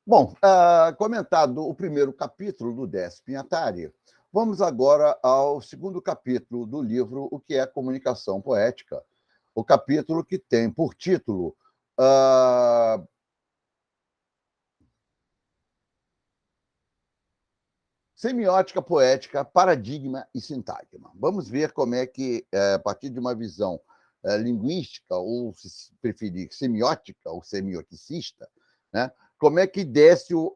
Bom, comentado o primeiro capítulo do Décio Pinhatari, vamos agora ao segundo capítulo do livro O que é Comunicação Poética, o capítulo que tem por título Semiótica Poética, Paradigma e Sintagma. Vamos ver como é que, a partir de uma visão linguística, ou, se preferir, semiótica ou semioticista, né, como é que Décio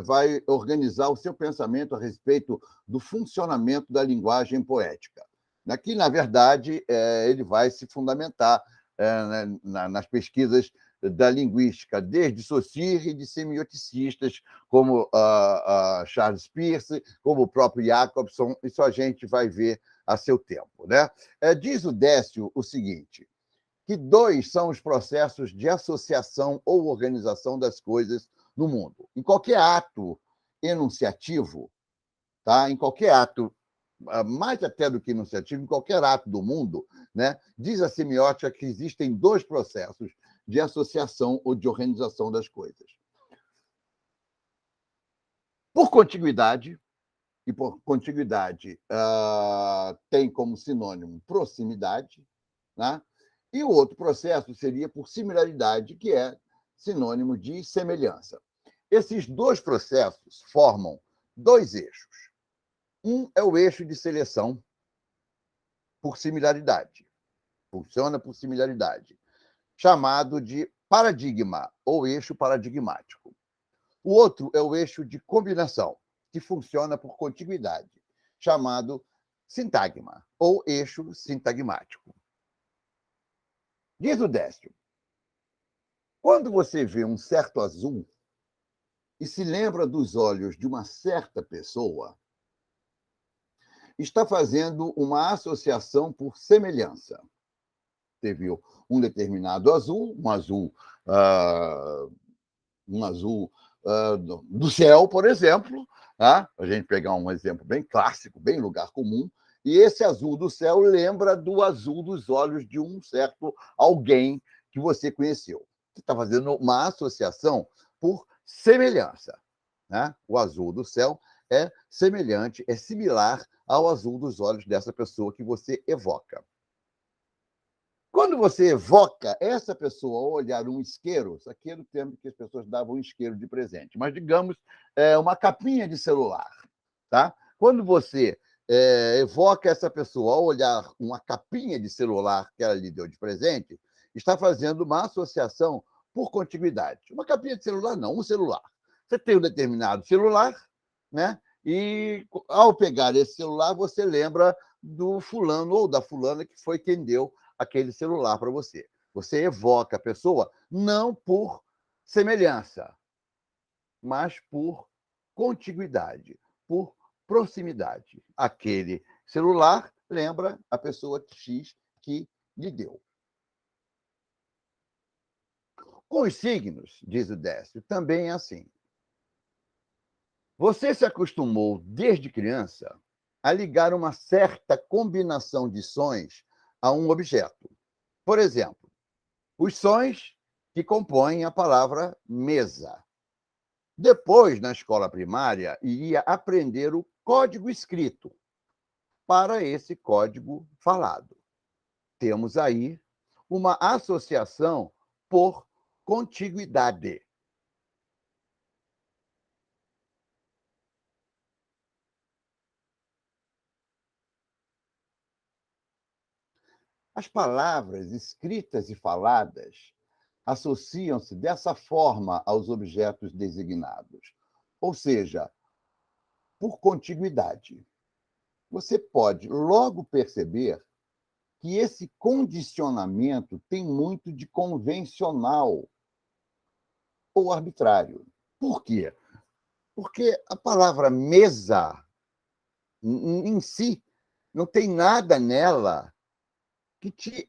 vai organizar o seu pensamento a respeito do funcionamento da linguagem poética. Aqui, na verdade, ele vai se fundamentar nas pesquisas da linguística, desde Saussure e de semioticistas, como Charles Peirce, como o próprio Jacobson, isso a gente vai ver a seu tempo. Né? Diz o Décio o seguinte, que dois são os processos de associação ou organização das coisas no mundo. Em qualquer ato enunciativo, tá? Em qualquer ato, mais até do que enunciativo, em qualquer ato do mundo, né? Diz a semiótica que existem dois processos de associação ou de organização das coisas. Por contiguidade, e por contiguidade tem como sinônimo proximidade, né? E o outro processo seria por similaridade, que é sinônimo de semelhança. Esses dois processos formam dois eixos. Um é o eixo de seleção por similaridade, funciona por similaridade, chamado de paradigma ou eixo paradigmático. O outro é o eixo de combinação, que funciona por contiguidade, chamado sintagma ou eixo sintagmático. Diz o Décio, quando você vê um certo azul e se lembra dos olhos de uma certa pessoa, está fazendo uma associação por semelhança. Você viu um determinado azul, um azul do céu, por exemplo, tá? A gente pegar um exemplo bem clássico, bem lugar comum, e esse azul do céu lembra do azul dos olhos de um certo alguém que você conheceu. Você está fazendo uma associação por semelhança. Né? O azul do céu é semelhante, é similar ao azul dos olhos dessa pessoa que você evoca. Quando você evoca essa pessoa ao olhar um isqueiro, isso aqui era o tempo que as pessoas davam um isqueiro de presente, mas, digamos, uma capinha de celular. Tá? Quando você evoca essa pessoa ao olhar uma capinha de celular que ela lhe deu de presente, está fazendo uma associação por contiguidade. Uma capinha de celular, não, um celular. Você tem um determinado celular, né? E, ao pegar esse celular, você lembra do fulano ou da fulana que foi quem deu aquele celular para você. Você evoca a pessoa não por semelhança, mas por contiguidade, por proximidade. Aquele celular lembra a pessoa X que lhe deu. Com os signos, diz o Décio, também é assim. Você se acostumou, desde criança, a ligar uma certa combinação de sons a um objeto. Por exemplo, os sons que compõem a palavra mesa. Depois, na escola primária, iria aprender o código escrito para esse código falado. Temos aí uma associação por contiguidade. As palavras escritas e faladas associam-se dessa forma aos objetos designados, ou seja, por contiguidade. Você pode logo perceber que esse condicionamento tem muito de convencional ou arbitrário. Por quê? Porque a palavra mesa, em si, não tem nada nela que te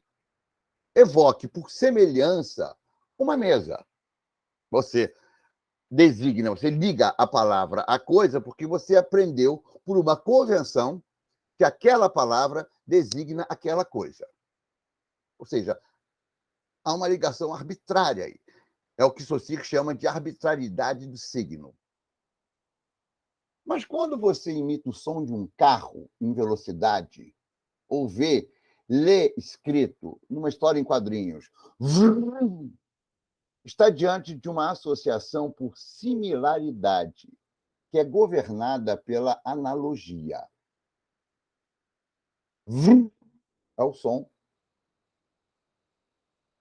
evoque, por semelhança, uma mesa. Você designa, você liga a palavra à coisa porque você aprendeu por uma convenção que aquela palavra designa aquela coisa. Ou seja, há uma ligação arbitrária aí. É o que Saussure chama de arbitrariedade do signo. Mas quando você imita o som de um carro em velocidade, ou lê escrito numa história em quadrinhos, está diante de uma associação por similaridade, que é governada pela analogia. É o som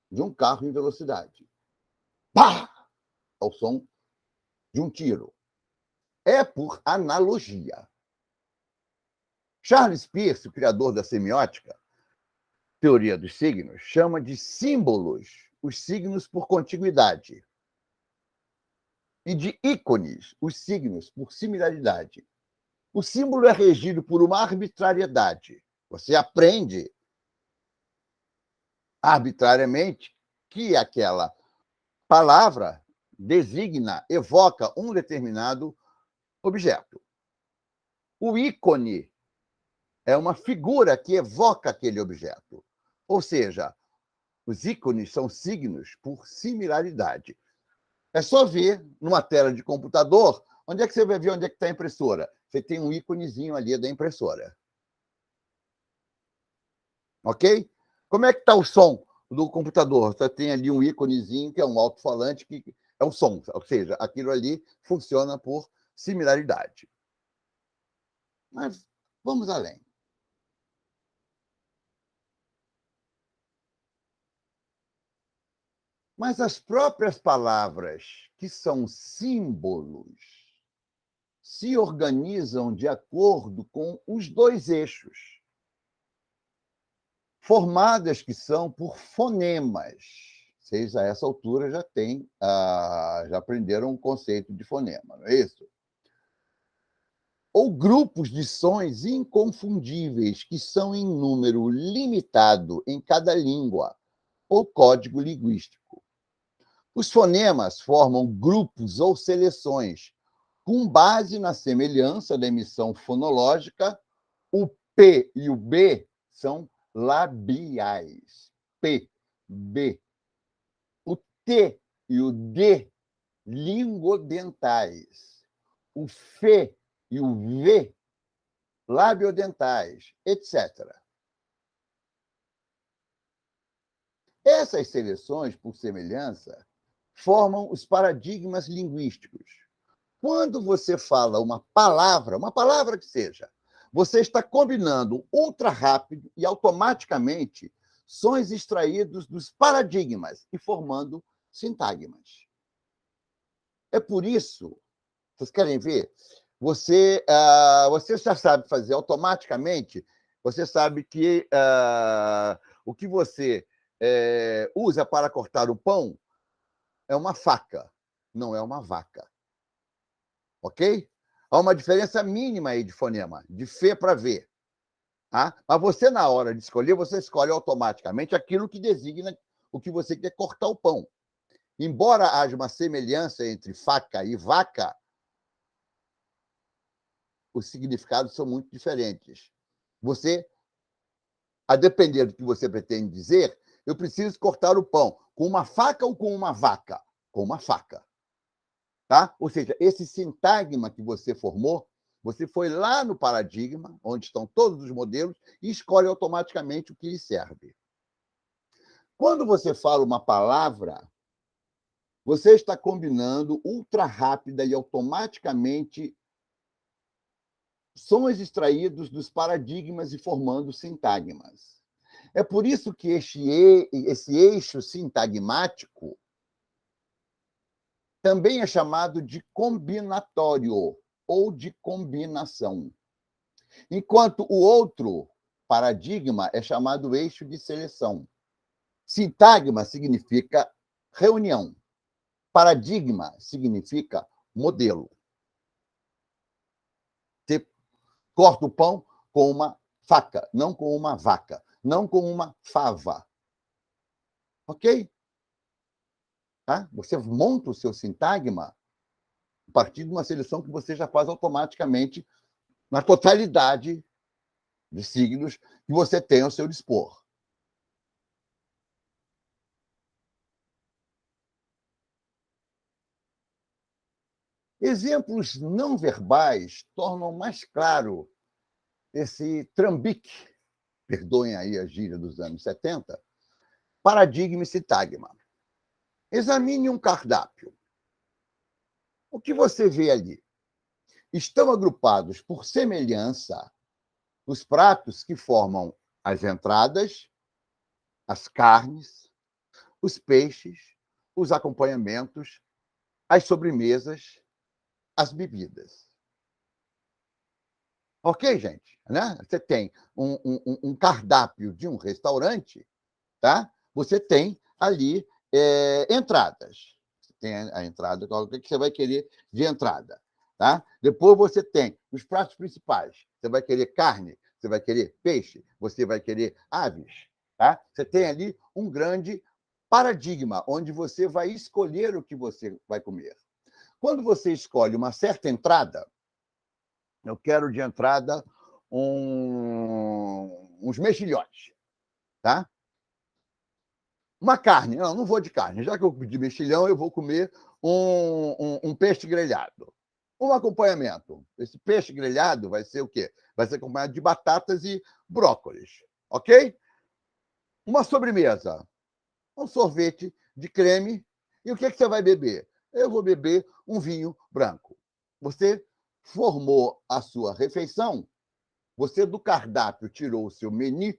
de um carro em velocidade. Pá! É o som de um tiro. É por analogia. Charles Peirce, o criador da semiótica, teoria dos signos, chama de símbolos os signos por contiguidade e de ícones os signos por similaridade. O símbolo é regido por uma arbitrariedade. Você aprende arbitrariamente que aquela palavra designa, evoca um determinado objeto. O ícone é uma figura que evoca aquele objeto. Ou seja, os ícones são signos por similaridade. É só ver numa tela de computador, onde é que você vai ver onde é que está a impressora? Você tem um íconezinho ali da impressora. Ok? Como é que está o som do computador? Você tem ali um íconezinho que é um alto-falante, que é o som. Ou seja, aquilo ali funciona por similaridade. Mas vamos além. Mas as próprias palavras, que são símbolos, se organizam de acordo com os dois eixos, formadas que são por fonemas. Vocês, a essa altura, já aprenderam o conceito de fonema, não é isso? Ou grupos de sons inconfundíveis, que são em número limitado em cada língua, ou código linguístico. Os fonemas formam grupos ou seleções, com base na semelhança da emissão fonológica. O P e o B são labiais. P, B. O T e o D, lingodentais. O F e o V, labiodentais, etc. Essas seleções, por semelhança, formam os paradigmas linguísticos. Quando você fala uma palavra que seja, você está combinando ultra rápido e automaticamente sons extraídos dos paradigmas e formando sintagmas. É por isso, vocês querem ver? Você já sabe fazer automaticamente, você sabe que o que você usa para cortar o pão é uma faca, não é uma vaca. Ok? Há uma diferença mínima aí de fonema, de F para V. Tá? Mas você, na hora de escolher, você escolhe automaticamente aquilo que designa o que você quer cortar o pão. Embora haja uma semelhança entre faca e vaca, os significados são muito diferentes. Você, a depender do que você pretende dizer, eu preciso cortar o pão com uma faca ou com uma vaca? Com uma faca. Tá? Ou seja, esse sintagma que você formou, você foi lá no paradigma, onde estão todos os modelos, e escolhe automaticamente o que lhe serve. Quando você fala uma palavra, você está combinando ultra rápida e automaticamente sons extraídos dos paradigmas e formando sintagmas. É por isso que esse eixo sintagmático também é chamado de combinatório ou de combinação. Enquanto o outro paradigma é chamado eixo de seleção. Sintagma significa reunião. Paradigma significa modelo. Você corta o pão com uma faca, não com uma vaca, não com uma fava. Ok? Tá? Você monta o seu sintagma a partir de uma seleção que você já faz automaticamente na totalidade de signos que você tem ao seu dispor. Exemplos não verbais tornam mais claro esse trambique, perdoem aí a gíria dos anos 70, paradigma e sintagma. Examine um cardápio. O que você vê ali? Estão agrupados por semelhança os pratos que formam as entradas, as carnes, os peixes, os acompanhamentos, as sobremesas, as bebidas. Ok, gente? Né? Você tem um cardápio de um restaurante, tá? Você tem ali entradas. Você tem a entrada, o que você vai querer de entrada? Tá? Depois você tem os pratos principais. Você vai querer carne, você vai querer peixe, você vai querer aves. Tá? Você tem ali um grande paradigma, onde você vai escolher o que você vai comer. Quando você escolhe uma certa entrada, eu quero de entrada uns mexilhões, tá? Uma carne, não vou de carne. Já que eu pedi mexilhão, eu vou comer um peixe grelhado. Um acompanhamento. Esse peixe grelhado vai ser o quê? Vai ser acompanhado de batatas e brócolis, ok? Uma sobremesa. Um sorvete de creme. E o que você vai beber? Eu vou beber um vinho branco. Você formou a sua refeição, você do cardápio tirou o seu menu,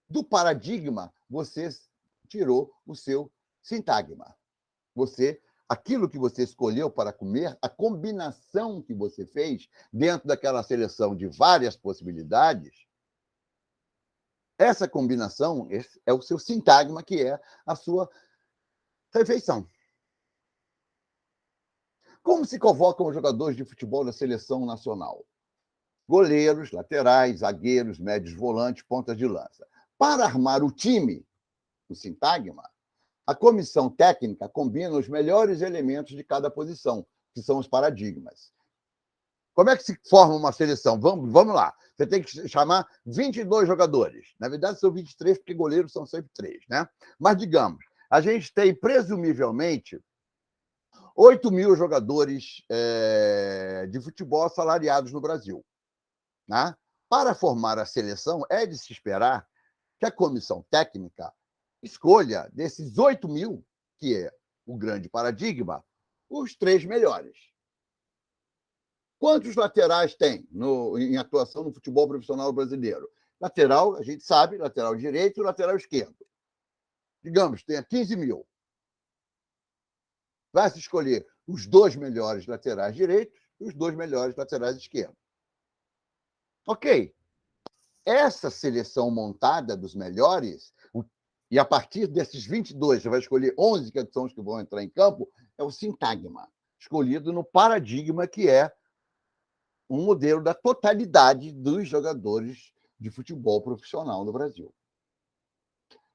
do paradigma você tirou o seu sintagma. Aquilo que você escolheu para comer, a combinação que você fez dentro daquela seleção de várias possibilidades, essa combinação é o seu sintagma, que é a sua refeição. Como se convocam os jogadores de futebol da seleção nacional? Goleiros, laterais, zagueiros, médios volantes, pontas de lança. Para armar o time, o sintagma, a comissão técnica combina os melhores elementos de cada posição, que são os paradigmas. Como é que se forma uma seleção? Vamos lá. Você tem que chamar 22 jogadores. Na verdade, são 23, porque goleiros são sempre 3, né? Mas, digamos, a gente tem, presumivelmente, 8.000 jogadores de futebol assalariados no Brasil. Né? Para formar a seleção, é de se esperar que a comissão técnica escolha desses 8.000, que é o grande paradigma, os 3 melhores. Quantos laterais tem em atuação no futebol profissional brasileiro? Lateral, a gente sabe, lateral direito e lateral esquerdo. Digamos, tenha 15.000. Vai se escolher os 2 melhores laterais direitos e os 2 melhores laterais esquerdos. Ok. Essa seleção montada dos melhores, e a partir desses 22, você vai escolher 11 que são os que vão entrar em campo, é o sintagma, escolhido no paradigma, que é um modelo da totalidade dos jogadores de futebol profissional no Brasil.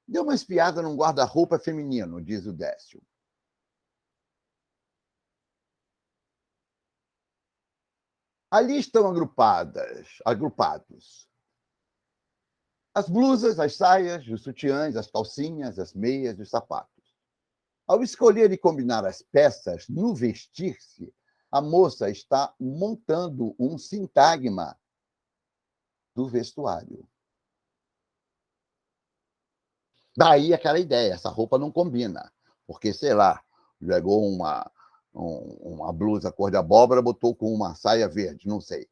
Deu uma espiada num guarda-roupa feminino, diz o Décio. Ali estão agrupados as blusas, as saias, os sutiãs, as calcinhas, as meias e os sapatos. Ao escolher e combinar as peças no vestir-se, a moça está montando um sintagma do vestuário. Daí aquela ideia, essa roupa não combina, porque, sei lá, pegou uma blusa cor de abóbora, botou com uma saia verde, não sei.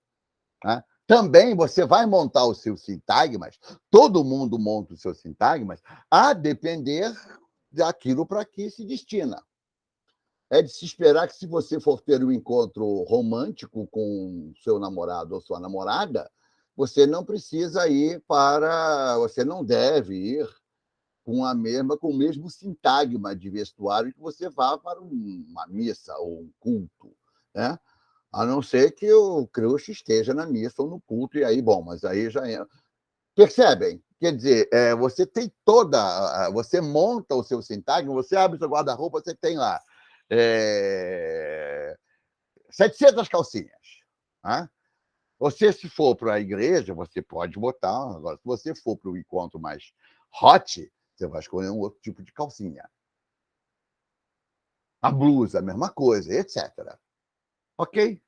Né? Também você vai montar os seus sintagmas, todo mundo monta os seus sintagmas, a depender daquilo para que se destina. É de se esperar que, se você for ter um encontro romântico com seu namorado ou sua namorada, você não precisa ir para. Você não deve ir com o mesmo sintagma de vestuário que você vá para uma missa ou um culto, né? A não ser que o crush esteja na missa ou no culto, e aí, bom, mas aí já é. Percebem? Quer dizer, você tem toda. Você monta o seu sintagma, você abre o seu guarda-roupa, você tem lá 700 calcinhas. Né? Você, se for para a igreja, você pode botar. Agora, se você for para o encontro mais hot, você vai escolher um outro tipo de calcinha. A blusa, a mesma coisa, etc. Ok?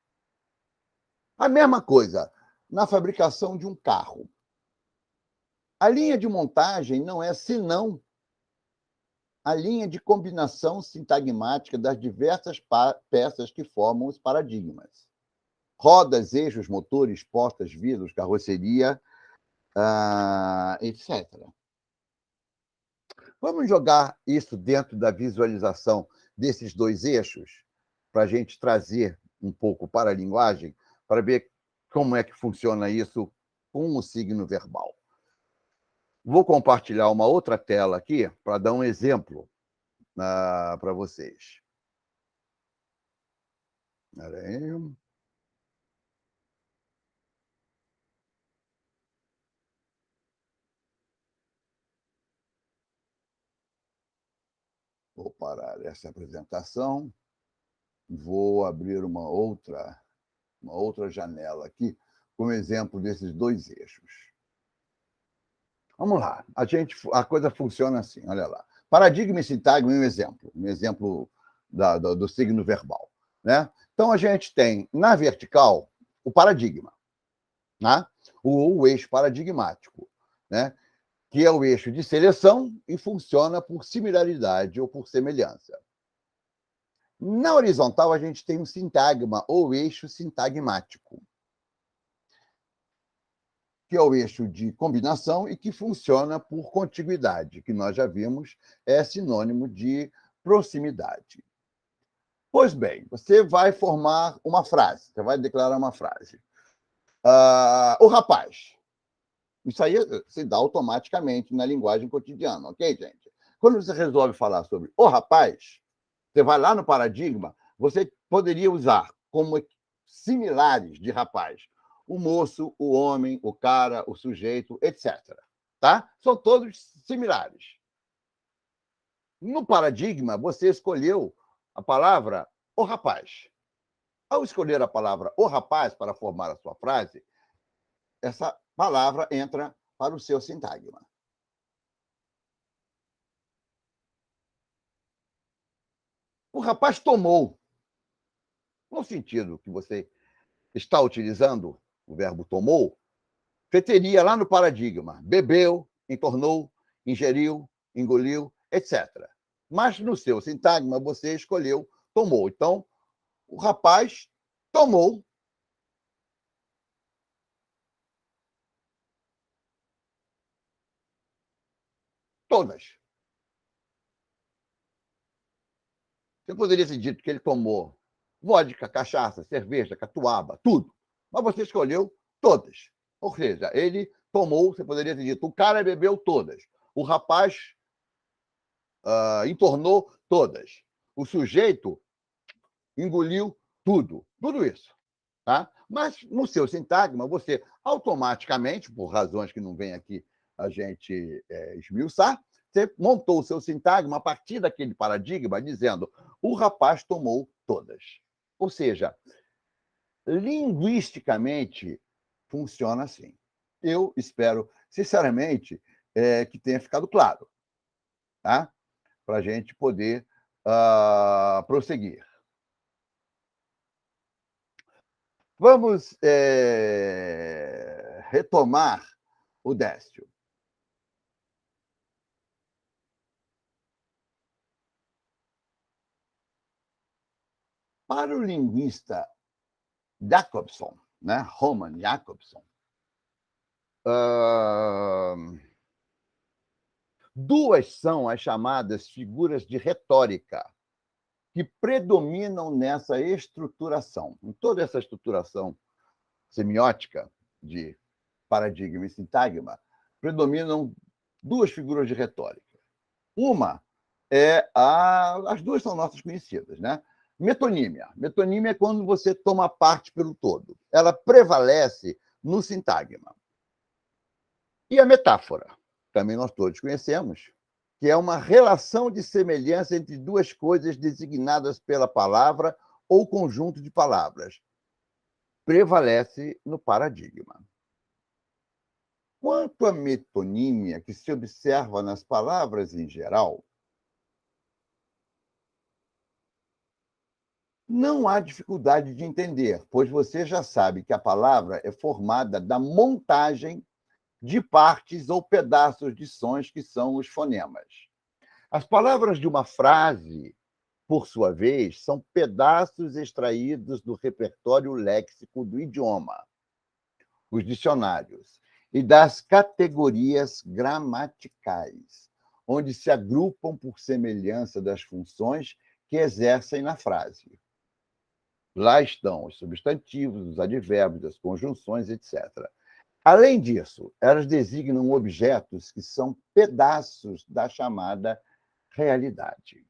A mesma coisa na fabricação de um carro. A linha de montagem não é senão a linha de combinação sintagmática das diversas peças que formam os paradigmas. Rodas, eixos, motores, portas, vidros, carroceria, etc. Vamos jogar isso dentro da visualização desses dois eixos, para a gente trazer um pouco para a linguagem, para ver como é que funciona isso com o signo verbal. Vou compartilhar uma outra tela aqui para dar um exemplo para vocês. Espera aí. Vou parar essa apresentação. Vou abrir uma outra janela aqui, com exemplo desses dois eixos. Vamos lá. A coisa funciona assim, olha lá. Paradigma e sintagma é um exemplo do signo verbal. Né? Então, a gente tem, na vertical, o paradigma, né? o eixo paradigmático, né? Que é o eixo de seleção e funciona por similaridade ou por semelhança. Na horizontal, a gente tem um sintagma ou eixo sintagmático, que é o eixo de combinação e que funciona por contiguidade, que nós já vimos é sinônimo de proximidade. Pois bem, você vai formar uma frase, você vai declarar uma frase. O rapaz. Isso aí se dá automaticamente na linguagem cotidiana, ok, gente? Quando você resolve falar sobre o rapaz, você vai lá no paradigma, você poderia usar como similares de rapaz o moço, o homem, o cara, o sujeito, etc. Tá? São todos similares. No paradigma, você escolheu a palavra o rapaz. Ao escolher a palavra o rapaz para formar a sua frase, essa palavra entra para o seu sintagma. O rapaz tomou. No sentido que você está utilizando o verbo tomou, você teria lá no paradigma bebeu, entornou, ingeriu, engoliu, etc. Mas no seu sintagma você escolheu tomou. Então, o rapaz tomou todas. Você poderia ter dito que ele tomou vodka, cachaça, cerveja, catuaba, tudo. Mas você escolheu todas. Ou seja, ele tomou, você poderia ter dito, o cara bebeu todas. O rapaz entornou todas. O sujeito engoliu tudo. Tudo isso. Tá? Mas no seu sintagma, você automaticamente, por razões que não vem aqui a gente esmiuçar, você montou o seu sintagma a partir daquele paradigma, dizendo o rapaz tomou todas. Ou seja, linguisticamente, funciona assim. Eu espero, sinceramente, que tenha ficado claro, tá? Para a gente poder prosseguir. Vamos retomar o Décio. Para o linguista Jacobson, né, Roman Jacobson, duas são as chamadas figuras de retórica que predominam nessa estruturação. Em toda essa estruturação semiótica de paradigma e sintagma, predominam duas figuras de retórica. Uma as duas são nossas conhecidas, né? Metonímia. Metonímia é quando você toma parte pelo todo. Ela prevalece no sintagma. E a metáfora, também nós todos conhecemos, que é uma relação de semelhança entre duas coisas designadas pela palavra ou conjunto de palavras. Prevalece no paradigma. Quanto à metonímia, que se observa nas palavras em geral, Não há dificuldade de entender, pois você já sabe que a palavra é formada da montagem de partes ou pedaços de sons que são os fonemas. As palavras de uma frase, por sua vez, são pedaços extraídos do repertório léxico do idioma, os dicionários, e das categorias gramaticais, onde se agrupam por semelhança das funções que exercem na frase. Lá estão os substantivos, os advérbios, as conjunções, etc. Além disso, elas designam objetos que são pedaços da chamada realidade.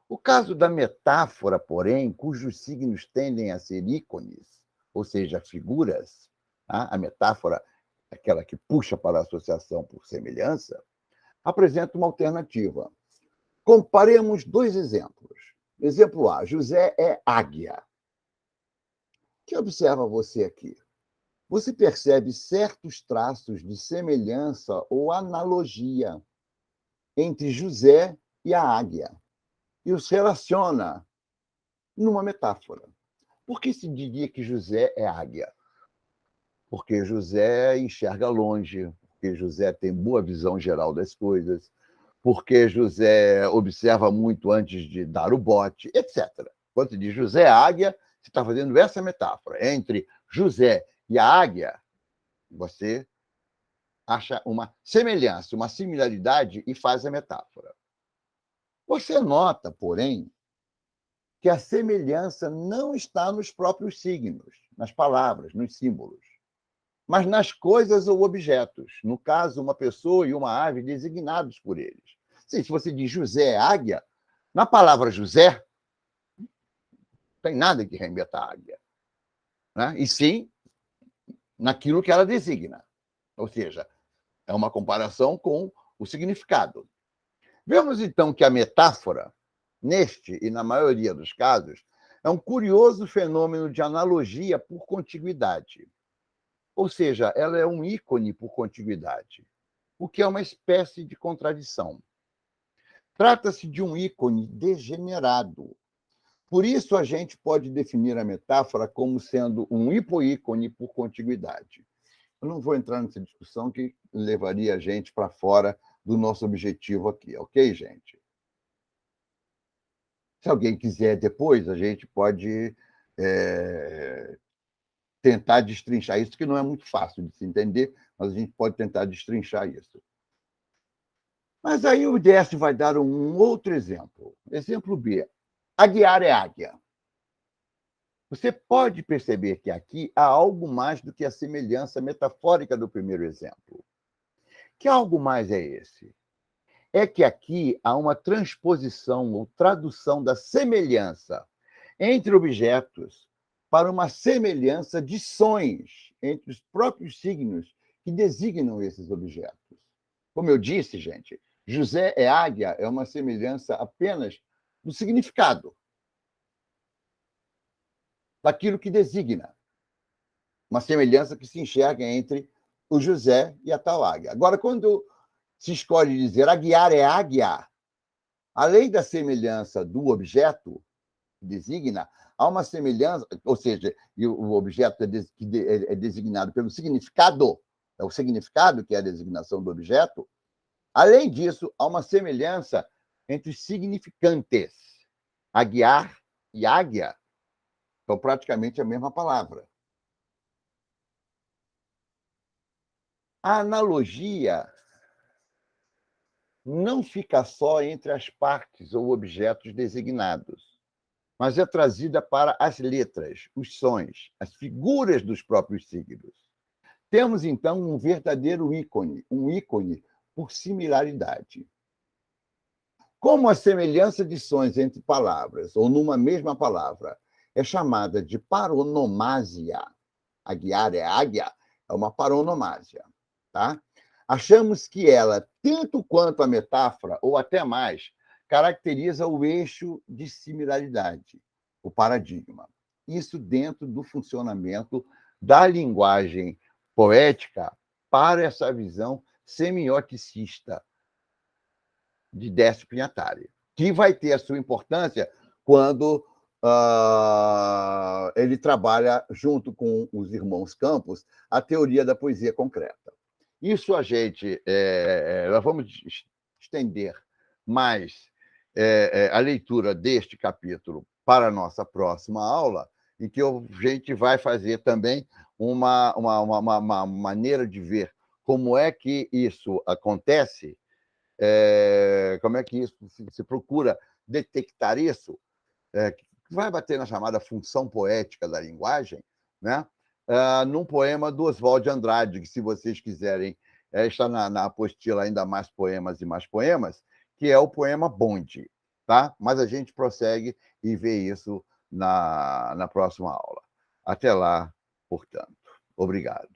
O caso da metáfora, porém, cujos signos tendem a ser ícones, ou seja, figuras, tá? A metáfora, aquela que puxa para a associação por semelhança, apresenta uma alternativa. Comparemos dois exemplos. Exemplo A: José é águia. O que observa você aqui? Você percebe certos traços de semelhança ou analogia entre José e a águia e os relaciona numa metáfora. Por que se diria que José é águia? Porque José enxerga longe, porque José tem boa visão geral das coisas, porque José observa muito antes de dar o bote, etc. Quando se diz José é águia, você está fazendo essa metáfora. Entre José e a águia, você acha uma semelhança, uma similaridade e faz a metáfora. Você nota, porém, que a semelhança não está nos próprios signos, nas palavras, nos símbolos, mas nas coisas ou objetos. No caso, uma pessoa e uma ave designados por eles. Sim, se você diz José é águia, na palavra José, não tem nada que remeta à águia. Né? E sim naquilo que ela designa. Ou seja, é uma comparação com o significado. Vemos, então, que a metáfora, neste e na maioria dos casos, é um curioso fenômeno de analogia por contiguidade. Ou seja, ela é um ícone por contiguidade, o que é uma espécie de contradição. Trata-se de um ícone degenerado. Por isso, a gente pode definir a metáfora como sendo um hipoícone por contiguidade. Eu não vou entrar nessa discussão que levaria a gente para fora do nosso objetivo aqui, ok, gente? Se alguém quiser depois, a gente pode tentar destrinchar isso, que não é muito fácil de se entender, mas a gente pode tentar destrinchar isso. Mas aí o DS vai dar um outro exemplo. Exemplo B. Aguiar é águia. Você pode perceber que aqui há algo mais do que a semelhança metafórica do primeiro exemplo. Que algo mais é esse? É que aqui há uma transposição ou tradução da semelhança entre objetos para uma semelhança de sons entre os próprios signos que designam esses objetos. Como eu disse, gente, José é águia é uma semelhança apenas do significado, daquilo que designa, uma semelhança que se enxerga entre o José e a tal águia. Agora, quando se escolhe dizer aguiar é águia, além da semelhança do objeto que designa, há uma semelhança, ou seja, o objeto é designado pelo significado, é o significado que é a designação do objeto. Além disso, há uma semelhança entre os significantes. Aguiar e águia são praticamente a mesma palavra. A analogia não fica só entre as partes ou objetos designados, mas é trazida para as letras, os sons, as figuras dos próprios signos. Temos, então, um verdadeiro ícone, um ícone por similaridade. Como a semelhança de sons entre palavras, ou numa mesma palavra, é chamada de paronomásia, aguiar é águia, é uma paronomásia, tá? Achamos que ela, tanto quanto a metáfora, ou até mais, caracteriza o eixo de similaridade, o paradigma. Isso dentro do funcionamento da linguagem poética para essa visão semioticista de Décio Pinhatari, que vai ter a sua importância quando ele trabalha junto com os irmãos Campos a teoria da poesia concreta. Isso nós vamos estender mais a leitura deste capítulo para a nossa próxima aula, em que a gente vai fazer também uma maneira de ver como é que isso acontece, como é que isso se procura detectar isso, que vai bater na chamada função poética da linguagem, né? Num poema do Oswald de Andrade, que, se vocês quiserem, está na apostila Ainda Mais Poemas e Mais Poemas, que é o poema Bonde. Tá? Mas a gente prossegue e vê isso na próxima aula. Até lá, portanto. Obrigado.